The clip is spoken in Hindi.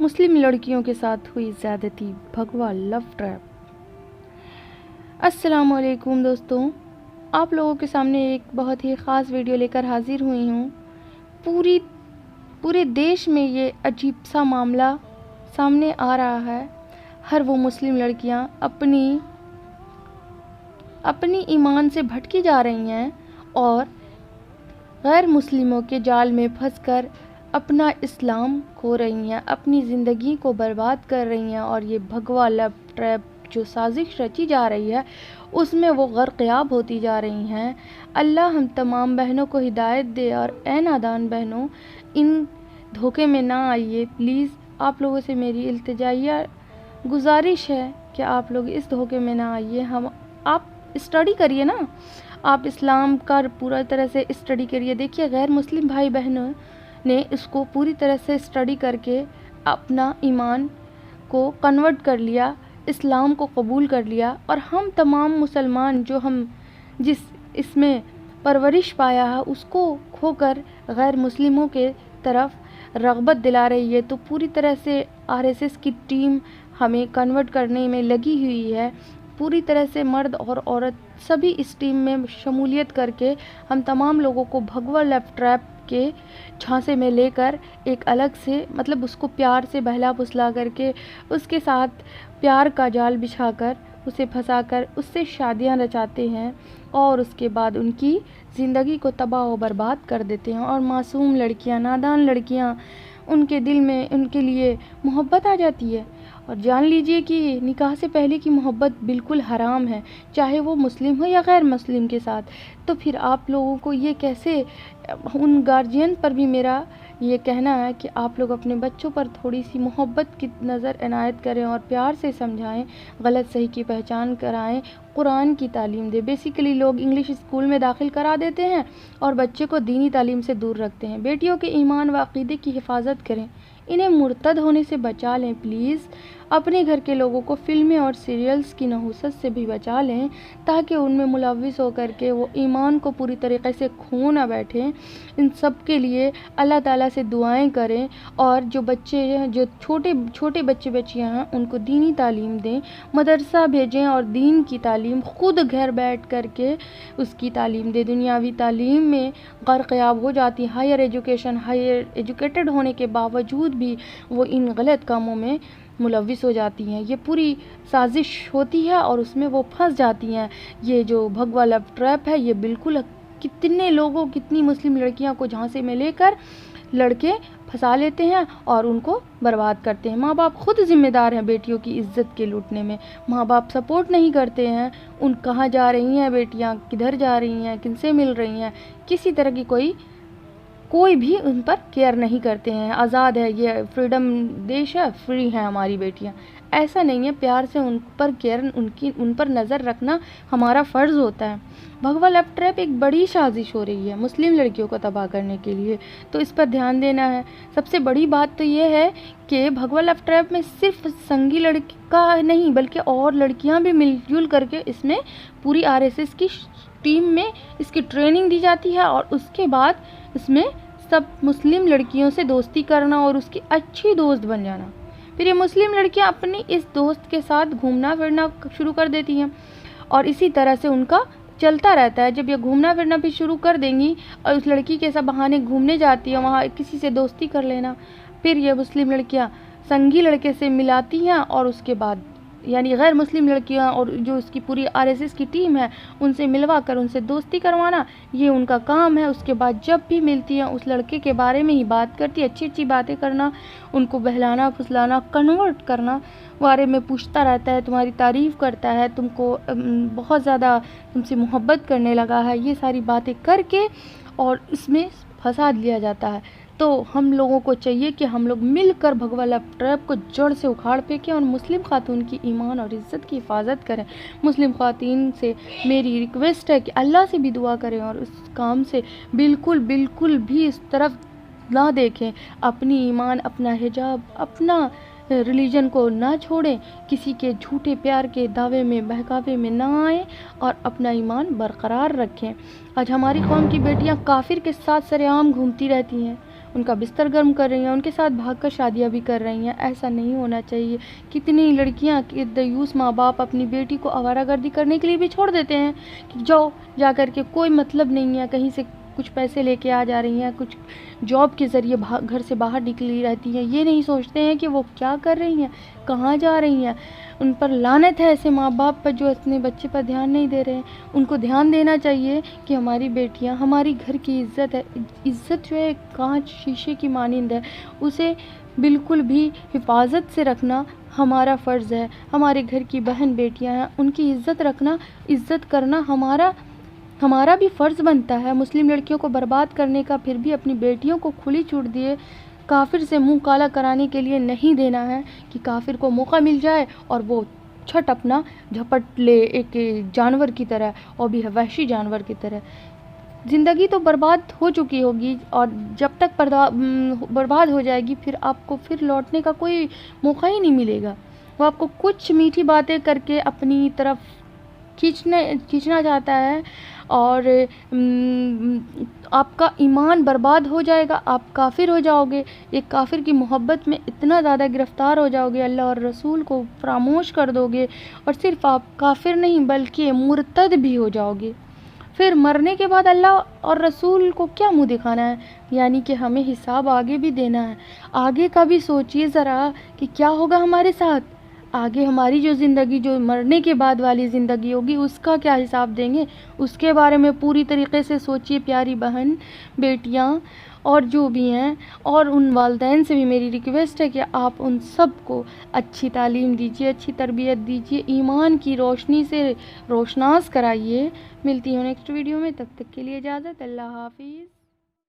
मुस्लिम लड़कियों के साथ हुई ज़्यादती, भगवा लव ट्रैप। अस्सलामुअलैकुम दोस्तों, आप लोगों के सामने एक बहुत ही ख़ास वीडियो लेकर हाजिर हुई हूँ। पूरे देश में ये अजीब सा मामला सामने आ रहा है। हर वो मुस्लिम लड़कियाँ अपनी ईमान से भटकी जा रही हैं और गैर मुस्लिमों के जाल में फंसकर अपना इस्लाम खो रही हैं, अपनी ज़िंदगी को बर्बाद कर रही हैं। और ये भगवा लव ट्रैप जो साजिश रची जा रही है उसमें वो गर्क़याब होती जा रही हैं। अल्लाह हम तमाम बहनों को हिदायत दे। और ए नादान बहनों, इन धोखे में ना आइए प्लीज़। आप लोगों से मेरी इल्तिजाइया गुजारिश है कि आप लोग इस धोखे में ना आइए। आप स्टडी करिए ना, आप इस्लाम का पूरा तरह से स्टडी करिए। देखिए, गैर मुस्लिम भाई बहनों ने इसको पूरी तरह से स्टडी करके अपना ईमान को कन्वर्ट कर लिया, इस्लाम को कबूल कर लिया। और हम तमाम मुसलमान जो हम जिस इसमें परवरिश पाया है उसको खोकर गैर मुस्लिमों के तरफ रग़बत दिला रही है। तो पूरी तरह से आरएसएस की टीम हमें कन्वर्ट करने में लगी हुई है। पूरी तरह से मर्द और औरत सभी इस टीम में शमूलियत करके हम तमाम लोगों को भगवा लव ट्रैप के झांसे में लेकर एक अलग से उसको प्यार से बहला फुसला करके उसके साथ प्यार का जाल बिछाकर उसे फंसाकर उससे शादियां रचाते हैं और उसके बाद उनकी ज़िंदगी को तबाह व बर्बाद कर देते हैं। और मासूम लड़कियां, नादान लड़कियां, उनके दिल में उनके लिए मोहब्बत आ जाती है। और जान लीजिए कि निकाह से पहले की मोहब्बत बिल्कुल हराम है, चाहे वो मुस्लिम हो या गैर मुस्लिम के साथ। तो फिर आप लोगों को ये कैसे, उन गार्जियन पर भी मेरा ये कहना है कि आप लोग अपने बच्चों पर थोड़ी सी मोहब्बत की नज़र इनायत करें और प्यार से समझाएं, गलत सही की पहचान कराएं, कुरान की तालीम दें। बेसिकली लोग इंग्लिश स्कूल में दाखिल करा देते हैं और बच्चे को दीनी तालीम से दूर रखते हैं। बेटियों के ईमान व अक़ीदे की हिफाजत करें, इन्हें मुर्तद होने से बचा लें प्लीज़। अपने घर के लोगों को फ़िल्में और सीरियल्स की नहुसत से भी बचा लें ताकि उनमें मुलव्विस होकर के वो ईमान को पूरी तरीक़े से खो ना बैठें। इन सब के लिए अल्लाह ताला से दुआएं करें। और जो बच्चे हैं, जो छोटे बच्चे बच्चियां हैं, उनको दीनी तालीम दें, मदरसा भेजें और दीन की तालीम ख़ुद घर बैठ करके उसकी तालीम दें। दुनियावी तालीम में गर्क़याब हो जाती, हायर एजुकेटेड होने के बावजूद भी वो इन गलत कामों में मुलव्विस हो जाती हैं। ये पूरी साजिश होती है और उसमें वो फंस जाती हैं। ये जो भगवा लव ट्रैप है, ये बिल्कुल कितनी मुस्लिम लड़कियां को झांसे में लेकर लड़के फंसा लेते हैं और उनको बर्बाद करते हैं। माँ बाप खुद ज़िम्मेदार हैं बेटियों की इज्जत के लूटने में। माँ बाप सपोर्ट नहीं करते हैं। कहाँ जा रही हैं बेटियाँ, किधर जा रही हैं, किनसे मिल रही हैं, किसी तरह की कोई भी उन पर केयर नहीं करते हैं। आज़ाद है, ये फ्रीडम देश है, फ्री हैं हमारी बेटियां। ऐसा नहीं है, प्यार से उन पर केयर, उन पर नज़र रखना हमारा फ़र्ज़ होता है। भगवा लव ट्रैप एक बड़ी साजिश हो रही है मुस्लिम लड़कियों को तबाह करने के लिए, तो इस पर ध्यान देना है। सबसे बड़ी बात तो ये है कि भगवा लव ट्रैप में सिर्फ संगी लड़का नहीं बल्कि और लड़कियाँ भी मिलजुल करके इसमें पूरी आरएसएस की टीम में इसकी ट्रेनिंग दी जाती है। और उसके बाद इसमें सब मुस्लिम लड़कियों से दोस्ती करना और उसकी अच्छी दोस्त बन जाना। फिर ये मुस्लिम लड़कियां अपनी इस दोस्त के साथ घूमना फिरना शुरू कर देती हैं और इसी तरह से उनका चलता रहता है। जब ये घूमना फिरना भी शुरू कर देंगी और उस लड़की के सब बहाने घूमने जाती है, वहाँ किसी से दोस्ती कर लेना, फिर ये मुस्लिम लड़कियाँ संगी लड़के से मिलाती हैं और उसके बाद यानी गैर मुस्लिम लड़कियां और जो उसकी पूरी आरएसएस की टीम है उनसे मिलवा कर उनसे दोस्ती करवाना, ये उनका काम है। उसके बाद जब भी मिलती हैं उस लड़के के बारे में ही बात करती, अच्छी बातें करना, उनको बहलाना फुसलाना, कन्वर्ट करना, बारे में पूछता रहता है, तुम्हारी तारीफ़ करता है, तुमको बहुत ज़्यादा तुमसे मोहब्बत करने लगा है, ये सारी बातें करके और इसमें फंसा लिया जाता है। तो हम लोगों को चाहिए कि हम लोग मिलकर भगवा लव ट्रैप को जड़ से उखाड़ फेंकें और मुस्लिम खातून की ईमान और इज़्ज़त की हिफाजत करें। मुस्लिम खातून से मेरी रिक्वेस्ट है कि अल्लाह से भी दुआ करें और उस काम से बिल्कुल भी इस तरफ ना देखें। अपनी ईमान, अपना हिजाब, अपना रिलीजन को ना छोड़ें, किसी के झूठे प्यार के दावे में बहकावे में ना आएँ और अपना ईमान बरकरार रखें। आज हमारी कौम की बेटियां काफिर के साथ सरेआम घूमती रहती हैं, उनका बिस्तर गर्म कर रही हैं, उनके साथ भागकर शादियाँ भी कर रही हैं। ऐसा नहीं होना चाहिए। कितनी लड़कियाँ के दयूस माँ बाप अपनी बेटी को आवारागर्दी करने के लिए भी छोड़ देते हैं कि जाओ जा कर के, कोई मतलब नहीं है, कहीं से कुछ पैसे लेके आ जा रही हैं, कुछ जॉब के ज़रिए घर से बाहर निकली रहती हैं। ये नहीं सोचते हैं कि वो क्या कर रही हैं, कहाँ जा रही हैं। उन पर लानत है ऐसे माँ बाप पर जो अपने बच्चे पर ध्यान नहीं दे रहे हैं। उनको ध्यान देना चाहिए कि हमारी बेटियाँ हमारी घर की इज़्ज़त है। इज़्ज़त जो है कांच शीशे की मानिंद है, उसे बिल्कुल भी हिफाजत से रखना हमारा फ़र्ज़ है। हमारे घर की बहन बेटियाँ हैं, उनकी इज़्ज़त रखना, इज़्ज़त करना हमारा भी फ़र्ज़ बनता है। मुस्लिम लड़कियों को बर्बाद करने का फिर भी अपनी बेटियों को खुली छूट दिए, काफिर से मुंह काला कराने के लिए नहीं देना है कि काफिर को मौका मिल जाए और वो छट अपना झपट ले एक जानवर की तरह, और भी वहशी जानवर की तरह। ज़िंदगी तो बर्बाद हो चुकी होगी, और जब तक बर्बाद हो जाएगी फिर आपको फिर लौटने का कोई मौका ही नहीं मिलेगा। वो आपको कुछ मीठी बातें करके अपनी तरफ खींचना चाहता है, और आपका ईमान बर्बाद हो जाएगा, आप काफिर हो जाओगे। एक काफिर की मोहब्बत में इतना ज़्यादा गिरफ़्तार हो जाओगे, अल्लाह और रसूल को फरामोश कर दोगे, और सिर्फ आप काफिर नहीं बल्कि मुर्तद भी हो जाओगे। फिर मरने के बाद अल्लाह और रसूल को क्या मुंह दिखाना है, यानी कि हमें हिसाब आगे भी देना है। आगे का भी सोचिए ज़रा कि क्या होगा हमारे साथ आगे। हमारी जो ज़िंदगी, जो मरने के बाद वाली ज़िंदगी होगी, उसका क्या हिसाब देंगे, उसके बारे में पूरी तरीके से सोचिए प्यारी बहन बेटियां और जो भी हैं। और उन वालिदैन से भी मेरी रिक्वेस्ट है कि आप उन सब को अच्छी तालीम दीजिए, अच्छी तरबियत दीजिए, ईमान की रोशनी से रोशनास कराइए। मिलती हूँ नेक्स्ट वीडियो में, तब तक के लिए इजाज़त, अल्लाह हाफिज़।